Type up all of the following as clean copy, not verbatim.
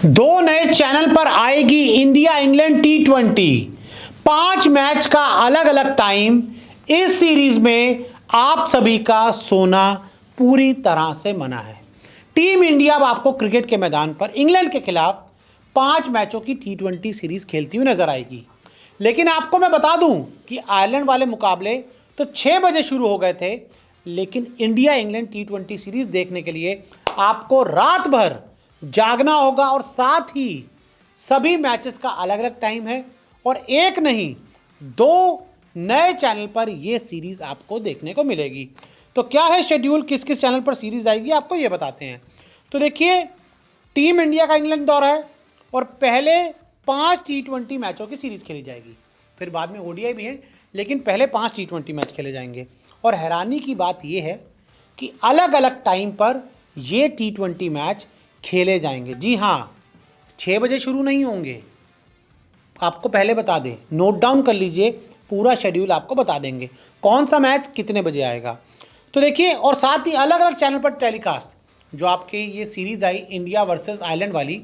दो नए चैनल पर आएगी इंडिया इंग्लैंड T20। 5 मैच का अलग अलग टाइम। इस सीरीज में आप सभी का सोना पूरी तरह से मना है। टीम इंडिया अब आपको क्रिकेट के मैदान पर इंग्लैंड के खिलाफ 5 मैचों की T20 सीरीज खेलती हुई नजर आएगी। लेकिन आपको मैं बता दूं कि आयरलैंड वाले मुकाबले तो 6 बजे शुरू हो गए थे, लेकिन इंडिया इंग्लैंड T20 सीरीज देखने के लिए आपको रात भर जागना होगा और साथ ही सभी मैचेस का अलग अलग टाइम है और एक नहीं 2 नए चैनल पर यह सीरीज आपको देखने को मिलेगी। तो क्या है शेड्यूल, किस किस चैनल पर सीरीज आएगी, आपको यह बताते हैं। तो देखिए, टीम इंडिया का इंग्लैंड दौरा है और पहले 5 T20 मैचों की सीरीज खेली जाएगी, फिर बाद में ओडीआई भी है, लेकिन पहले 5 T20 मैच खेले जाएंगे। और हैरानी की बात यह है कि अलग अलग टाइम पर ये T20 मैच खेले जाएंगे। जी हाँ, 6 बजे शुरू नहीं होंगे। आपको पहले बता दें, नोट डाउन कर लीजिए, पूरा शेड्यूल आपको बता देंगे कौन सा मैच कितने बजे आएगा। तो देखिए, और साथ ही अलग अलग चैनल पर टेलीकास्ट, जो आपकी ये सीरीज आई इंडिया वर्सेस आयरलैंड वाली,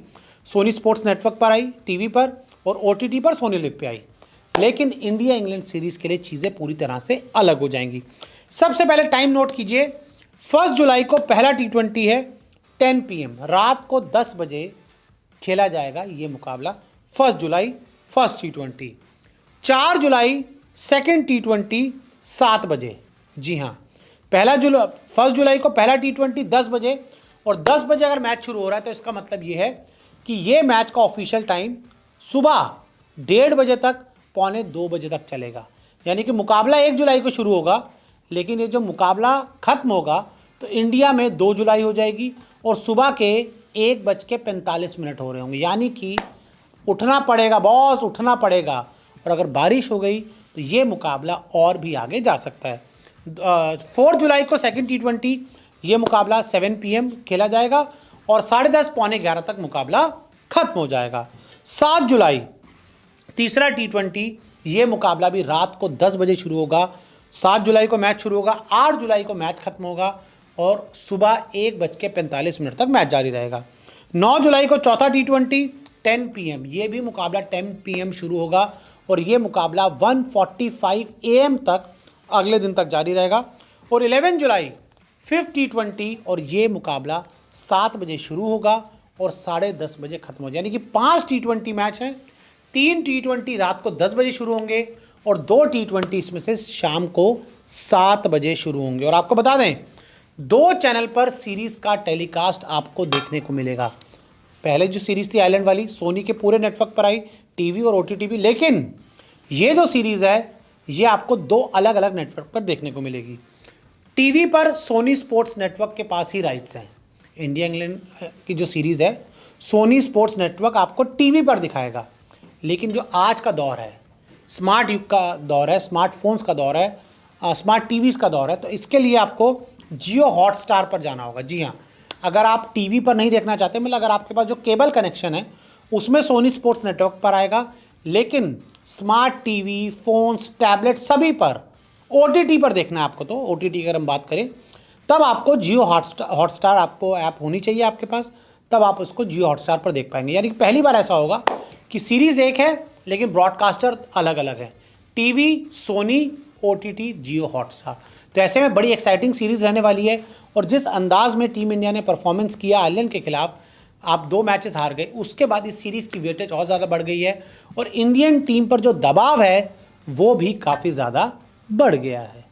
सोनी स्पोर्ट्स नेटवर्क पर आई टीवी पर और ओटीटी पर सोनी लिव पे आई। लेकिन इंडिया इंग्लैंड सीरीज के लिए चीज़ें पूरी तरह से अलग हो जाएंगी। सबसे पहले टाइम नोट कीजिए, 1 जुलाई को पहला T20 है, 10 PM रात को 10 बजे खेला जाएगा ये मुकाबला। 1 जुलाई फर्स्ट T20। 4 जुलाई सेकेंड T20 7 बजे। जी हाँ, 1 जुलाई को पहला T20 10 बजे, और 10 बजे अगर मैच शुरू हो रहा है तो इसका मतलब ये है कि ये मैच का ऑफिशियल टाइम सुबह 1:30 बजे तक, पौने 2 बजे तक चलेगा। यानी कि मुकाबला 1 जुलाई को शुरू होगा, लेकिन ये जो मुकाबला खत्म होगा तो इंडिया में 2 जुलाई हो जाएगी और सुबह के 1:45 हो रहे होंगे। यानी कि उठना पड़ेगा बॉस, उठना पड़ेगा। और अगर बारिश हो गई तो ये मुकाबला और भी आगे जा सकता है। 4 जुलाई को सेकंड T20 ये मुकाबला 7 PM खेला जाएगा और 10:30 पौने 11 तक मुकाबला खत्म हो जाएगा। 7 जुलाई तीसरा T20 ये मुकाबला भी रात को 10 बजे शुरू होगा। 7 जुलाई को मैच शुरू होगा, 8 जुलाई को मैच खत्म होगा और सुबह 1:45 तक मैच जारी रहेगा। 9 जुलाई को चौथा T20 10 PM, ये भी मुकाबला 10 PM शुरू होगा और ये मुकाबला 1:45 AM तक अगले दिन तक जारी रहेगा। और 11 जुलाई 5th T20 और ये मुकाबला 7 बजे शुरू होगा और 10:30 बजे खत्म हो जाए। यानी कि 5 T20 मैच हैं, 3 T20 रात को 10 बजे शुरू होंगे और 2 T20 इसमें से शाम को 7 बजे शुरू होंगे। और आपको बता दें, 2 चैनल पर सीरीज का टेलीकास्ट आपको देखने को मिलेगा। पहले जो सीरीज थी आयरलैंड वाली, सोनी के पूरे नेटवर्क पर आई, टीवी और ओटीटी भी, लेकिन ये जो सीरीज है ये आपको 2 अलग अलग नेटवर्क पर देखने को मिलेगी। टीवी पर सोनी स्पोर्ट्स नेटवर्क के पास ही राइट्स हैं। इंडिया इंग्लैंड की जो सीरीज है सोनी स्पोर्ट्स नेटवर्क आपको टीवी पर दिखाएगा। लेकिन जो आज का दौर है, स्मार्ट युग का दौर है, स्मार्टफोन्स का दौर है, स्मार्ट टीवीज़ का दौर है, तो इसके लिए आपको जियो हॉटस्टार पर जाना होगा। जी हाँ, अगर आप टीवी पर नहीं देखना चाहते, मतलब अगर आपके पास जो केबल कनेक्शन है उसमें सोनी स्पोर्ट्स नेटवर्क पर आएगा, लेकिन स्मार्ट टीवी, फोन्स, टैबलेट सभी पर ओटीटी पर देखना है आपको, तो ओटीटी अगर हम बात करें तब आपको जियो हॉटस्टार आपको ऐप होनी चाहिए आपके पास, तब आप उसको जियो हॉटस्टार पर देख पाएंगे। यानी कि पहली बार ऐसा होगा कि सीरीज़ एक है लेकिन ब्रॉडकास्टर अलग अलग है, टीवी सोनी, ओटीटी जियो हॉटस्टार। तो ऐसे में बड़ी एक्साइटिंग सीरीज़ रहने वाली है। और जिस अंदाज में टीम इंडिया ने परफॉर्मेंस किया आयरलैंड के खिलाफ, आप 2 मैचेस हार गए, उसके बाद इस सीरीज़ की वेटेज और ज़्यादा बढ़ गई है और इंडियन टीम पर जो दबाव है वो भी काफ़ी ज़्यादा बढ़ गया है।